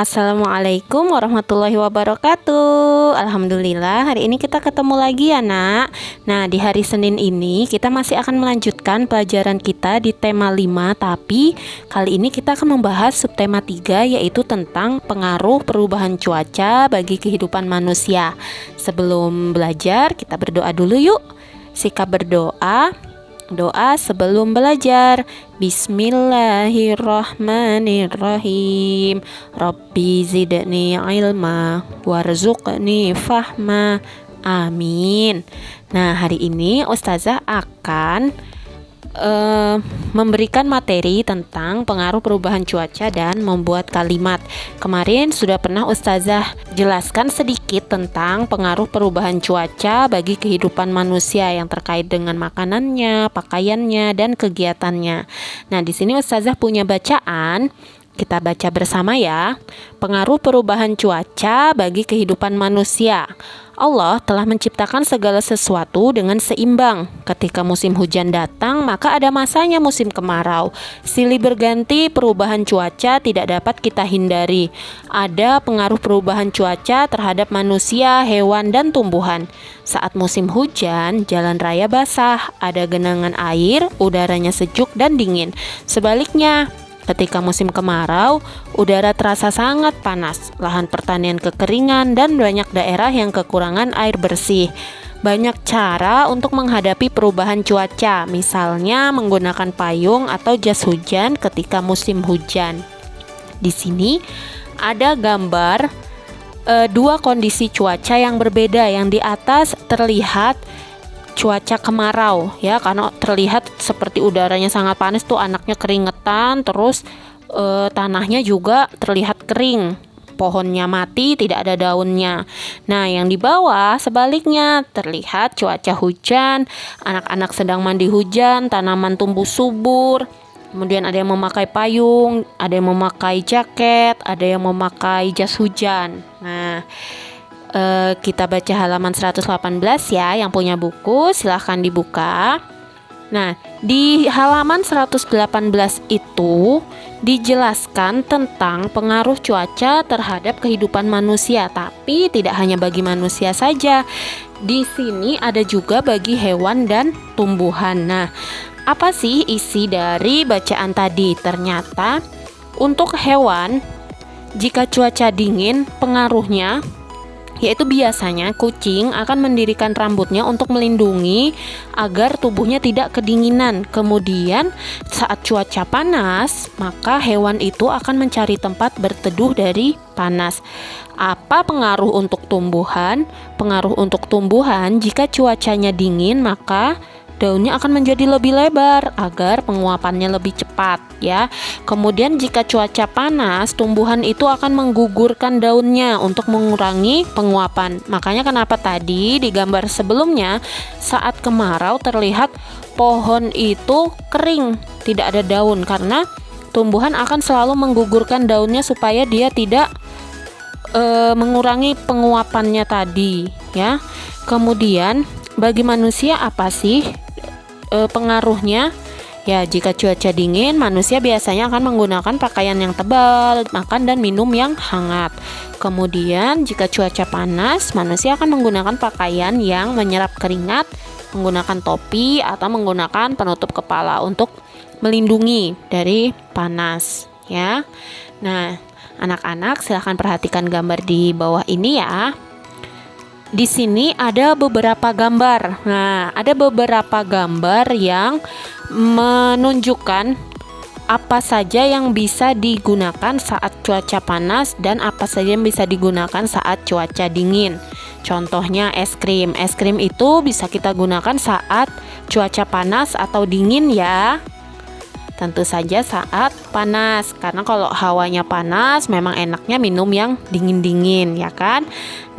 Assalamualaikum warahmatullahi wabarakatuh. Alhamdulillah hari ini kita ketemu lagi ya nak. Nah di hari Senin ini kita masih akan melanjutkan pelajaran kita di tema 5. Tapi kali ini kita akan membahas subtema 3, yaitu tentang pengaruh perubahan cuaca bagi kehidupan manusia. Sebelum belajar kita berdoa dulu yuk. Sikap berdoa. Doa sebelum belajar. Bismillahirrahmanirrahim. Rabbi zidni ilma warzuqni fahma. Amin. Nah, hari ini Ustazah akan memberikan materi tentang pengaruh perubahan cuaca dan membuat kalimat. Kemarin sudah pernah Ustazah jelaskan sedikit tentang pengaruh perubahan cuaca bagi kehidupan manusia yang terkait dengan makanannya, pakaiannya, dan kegiatannya. Nah, di sini Ustazah punya bacaan. Kita baca bersama ya. Pengaruh perubahan cuaca bagi kehidupan manusia. Allah telah menciptakan segala sesuatu dengan seimbang. Ketika musim hujan datang, maka ada masanya musim kemarau. Silih berganti perubahan cuaca tidak dapat kita hindari. Ada pengaruh perubahan cuaca terhadap manusia, hewan, dan tumbuhan. Saat musim hujan, jalan raya basah, ada genangan air, udaranya sejuk dan dingin. Sebaliknya, ketika musim kemarau, udara terasa sangat panas, lahan pertanian kekeringan, dan banyak daerah yang kekurangan air bersih. Banyak cara untuk menghadapi perubahan cuaca, misalnya menggunakan payung atau jas hujan ketika musim hujan. Di sini ada gambar dua kondisi cuaca yang berbeda. Yang di atas terlihat cuaca kemarau ya, karena terlihat seperti udaranya sangat panas tuh, anaknya keringetan, terus tanahnya juga terlihat kering, pohonnya mati, tidak ada daunnya. Nah, yang di bawah sebaliknya terlihat cuaca hujan, anak-anak sedang mandi hujan, tanaman tumbuh subur. Kemudian ada yang memakai payung, ada yang memakai jaket, ada yang memakai jas hujan. Nah, kita baca halaman 118 ya, yang punya buku silahkan dibuka. Nah, di halaman 118 itu dijelaskan tentang pengaruh cuaca terhadap kehidupan manusia, tapi tidak hanya bagi manusia saja. Di sini ada juga bagi hewan dan tumbuhan. Nah, apa sih isi dari bacaan tadi? Ternyata untuk hewan, jika cuaca dingin, pengaruhnya yaitu biasanya kucing akan mendirikan rambutnya untuk melindungi agar tubuhnya tidak kedinginan. Kemudian saat cuaca panas, maka hewan itu akan mencari tempat berteduh dari panas. Apa pengaruh untuk tumbuhan? Pengaruh untuk tumbuhan, jika cuacanya dingin, maka daunnya akan menjadi lebih lebar agar penguapannya lebih cepat ya. Kemudian jika cuaca panas, tumbuhan itu akan menggugurkan daunnya untuk mengurangi penguapan. Makanya kenapa tadi di gambar sebelumnya saat kemarau terlihat pohon itu kering, tidak ada daun, karena tumbuhan akan selalu menggugurkan daunnya supaya dia tidak mengurangi penguapannya tadi ya. Kemudian bagi manusia apa sih pengaruhnya? Ya, jika cuaca dingin, manusia biasanya akan menggunakan pakaian yang tebal, makan dan minum yang hangat. Kemudian jika cuaca panas, manusia akan menggunakan pakaian yang menyerap keringat, menggunakan topi atau menggunakan penutup kepala untuk melindungi dari panas ya. Nah, anak-anak silahkan perhatikan gambar di bawah ini ya. Di sini ada beberapa gambar. Nah, ada beberapa gambar yang menunjukkan apa saja yang bisa digunakan saat cuaca panas dan apa saja yang bisa digunakan saat cuaca dingin. Contohnya es krim. Es krim itu bisa kita gunakan saat cuaca panas atau dingin ya. Tentu saja saat panas, karena kalau hawanya panas memang enaknya minum yang dingin-dingin ya kan.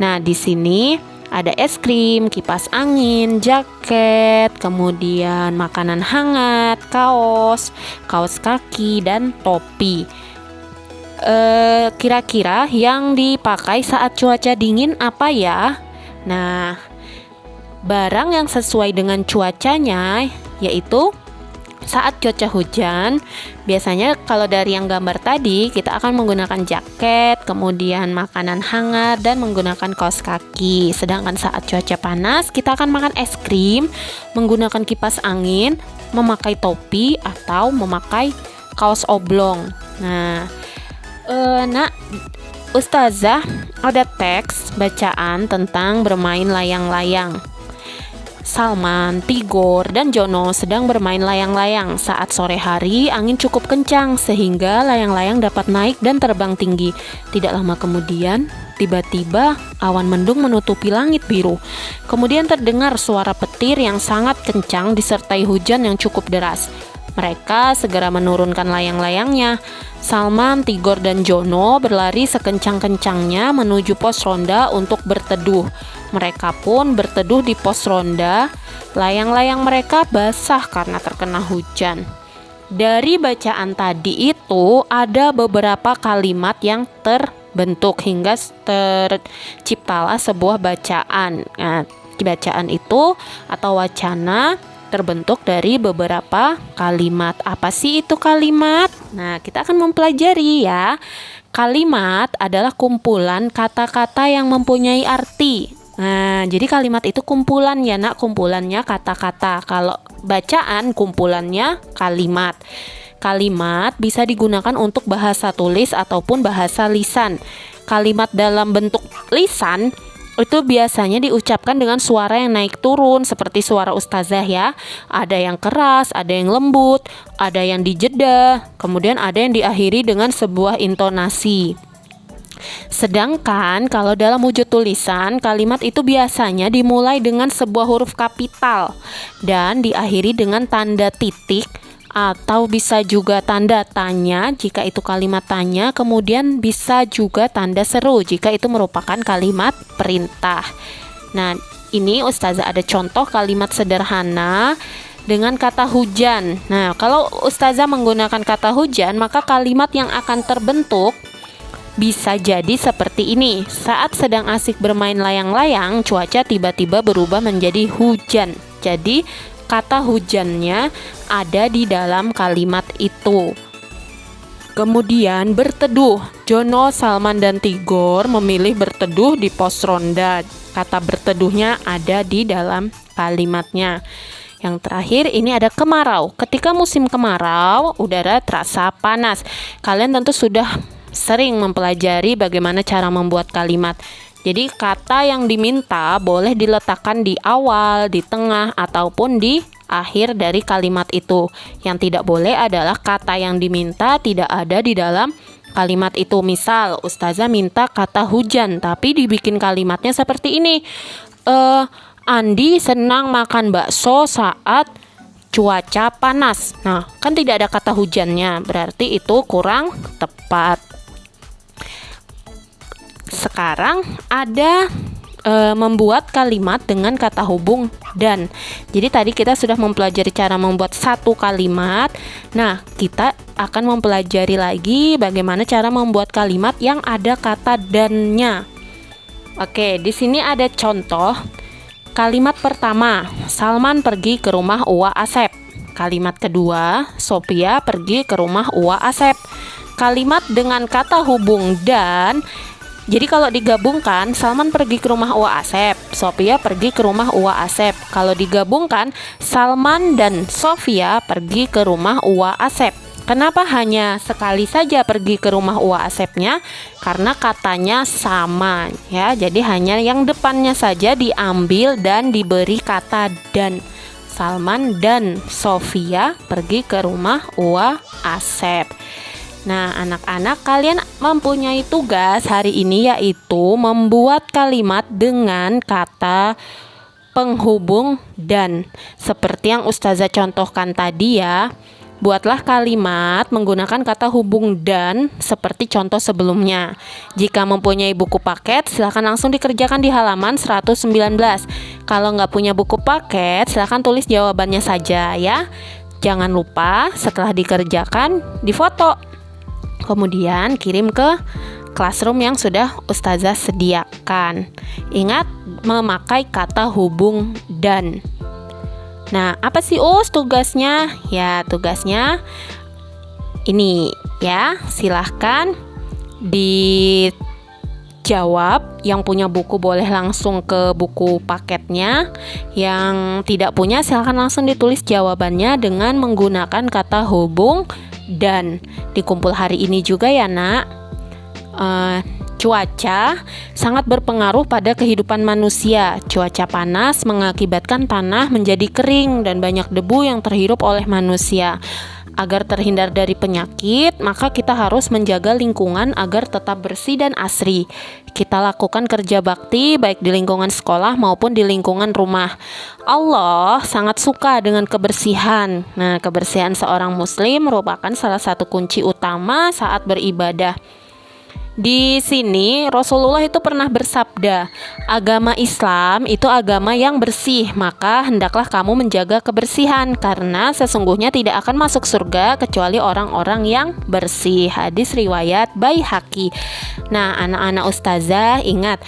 Nah, di sini ada es krim, kipas angin, jaket, kemudian makanan hangat, kaos kaki, dan topi. Kira-kira yang dipakai saat cuaca dingin apa ya? Nah, barang yang sesuai dengan cuacanya yaitu Saat cuaca hujan, biasanya kalau dari yang gambar tadi, kita akan menggunakan jaket, kemudian makanan hangat, dan menggunakan kaos kaki. Sedangkan saat cuaca panas, kita akan makan es krim, menggunakan kipas angin, memakai topi, atau memakai kaos oblong. Nah, Ustazah ada teks bacaan tentang bermain layang-layang. Salman, Tigor, dan Jono sedang bermain layang-layang. Saat sore hari, angin cukup kencang sehingga layang-layang dapat naik dan terbang tinggi. Tidak lama kemudian, tiba-tiba awan mendung menutupi langit biru. Kemudian terdengar suara petir yang sangat kencang disertai hujan yang cukup deras. Mereka segera menurunkan layang-layangnya. Salman, Tigor, dan Jono berlari sekencang-kencangnya menuju pos ronda untuk berteduh. Mereka pun berteduh di pos ronda. Layang-layang mereka basah karena terkena hujan. Dari bacaan tadi itu ada beberapa kalimat yang terbentuk hingga terciptalah sebuah bacaan. Nah, bacaan itu atau wacana terbentuk dari beberapa kalimat. Apa sih itu kalimat? Nah, kita akan mempelajari ya. Kalimat adalah kumpulan kata-kata yang mempunyai arti. Nah, jadi kalimat itu kumpulan ya nak, kumpulannya kata-kata. Kalau bacaan kumpulannya kalimat. Kalimat bisa digunakan untuk bahasa tulis ataupun bahasa lisan. Kalimat dalam bentuk lisan itu biasanya diucapkan dengan suara yang naik turun seperti suara ustazah ya. Ada yang keras, ada yang lembut, ada yang dijeda, kemudian ada yang diakhiri dengan sebuah intonasi. Sedangkan kalau dalam wujud tulisan, kalimat itu biasanya dimulai dengan sebuah huruf kapital dan diakhiri dengan tanda titik atau bisa juga tanda tanya jika itu kalimat tanya, kemudian bisa juga tanda seru jika itu merupakan kalimat perintah. Nah, ini Ustazah ada contoh kalimat sederhana dengan kata hujan. Nah, kalau Ustazah menggunakan kata hujan, maka kalimat yang akan terbentuk bisa jadi seperti ini. Saat sedang asik bermain layang-layang, cuaca tiba-tiba berubah menjadi hujan. Jadi kata hujannya ada di dalam kalimat itu. Kemudian berteduh. Jono, Salman, dan Tigor memilih berteduh di pos ronda. Kata berteduhnya ada di dalam kalimatnya. Yang terakhir ini ada kemarau. Ketika musim kemarau, udara terasa panas. Kalian tentu sudah sering mempelajari bagaimana cara membuat kalimat. Jadi kata yang diminta boleh diletakkan di awal, di tengah, ataupun di akhir dari kalimat itu. Yang tidak boleh adalah kata yang diminta tidak ada di dalam kalimat itu. Misal, Ustazah minta kata hujan, tapi dibikin kalimatnya seperti ini. Andi senang makan bakso saat cuaca panas. Nah, kan tidak ada kata hujannya, berarti itu kurang tepat. Sekarang ada membuat kalimat dengan kata hubung dan. Jadi tadi kita sudah mempelajari cara membuat satu kalimat. Nah, kita akan mempelajari lagi bagaimana cara membuat kalimat yang ada kata dannya. Oke, di sini ada contoh. Kalimat pertama, Salman pergi ke rumah Uwa Asep. Kalimat kedua, Sophia pergi ke rumah Uwa Asep. Kalimat dengan kata hubung dan. Jadi kalau digabungkan, Salman pergi ke rumah Uwa Asep, Sophia pergi ke rumah Uwa Asep. Kalau digabungkan, Salman dan Sophia pergi ke rumah Uwa Asep. Kenapa hanya sekali saja pergi ke rumah Uwa Asepnya? Karena katanya sama ya. Jadi hanya yang depannya saja diambil dan diberi kata dan. Salman dan Sophia pergi ke rumah Uwa Asep. Nah, anak-anak, kalian mempunyai tugas hari ini yaitu membuat kalimat dengan kata penghubung dan. Seperti yang Ustazah contohkan tadi ya. Buatlah kalimat menggunakan kata hubung dan seperti contoh sebelumnya. Jika mempunyai buku paket, silakan langsung dikerjakan di halaman 119. Kalau nggak punya buku paket, silakan tulis jawabannya saja ya. Jangan lupa setelah dikerjakan, difoto. Kemudian kirim ke classroom yang sudah Ustazah sediakan. Ingat memakai kata hubung dan. Nah, apa sih tugasnya? Ya, tugasnya ini ya, silahkan dijawab. Yang punya buku boleh langsung ke buku paketnya. Yang tidak punya silahkan langsung ditulis jawabannya dengan menggunakan kata hubung dan. Di kumpul hari ini juga ya nak, cuaca sangat berpengaruh pada kehidupan manusia. Cuaca panas mengakibatkan tanah menjadi kering dan banyak debu yang terhirup oleh manusia. Agar terhindar dari penyakit, maka kita harus menjaga lingkungan agar tetap bersih dan asri. Kita lakukan kerja bakti baik di lingkungan sekolah maupun di lingkungan rumah. Allah sangat suka dengan kebersihan. Nah, kebersihan seorang muslim merupakan salah satu kunci utama saat beribadah. Di sini Rasulullah itu pernah bersabda, agama Islam itu agama yang bersih, maka hendaklah kamu menjaga kebersihan karena sesungguhnya tidak akan masuk surga kecuali orang-orang yang bersih. Hadis riwayat Baihaqi. Nah, anak-anak ustazah ingat,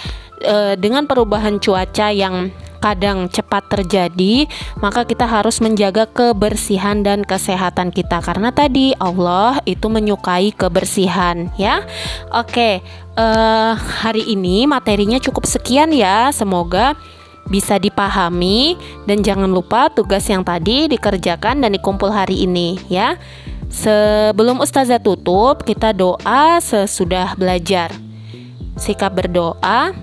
dengan perubahan cuaca yang kadang cepat terjadi, maka kita harus menjaga kebersihan dan kesehatan kita karena tadi Allah itu menyukai kebersihan ya. Oke, hari ini materinya cukup sekian ya, semoga bisa dipahami dan jangan lupa tugas yang tadi dikerjakan dan dikumpul hari ini ya. Sebelum ustazah tutup, kita doa sesudah belajar. Sikap berdoa.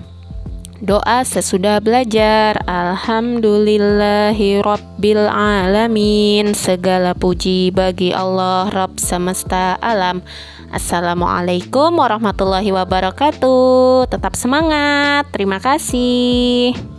Doa sesudah belajar. Alhamdulillahi Rabbil Alamin. Segala puji bagi Allah Rabb semesta alam. Assalamualaikum warahmatullahi wabarakatuh. Tetap semangat. Terima kasih.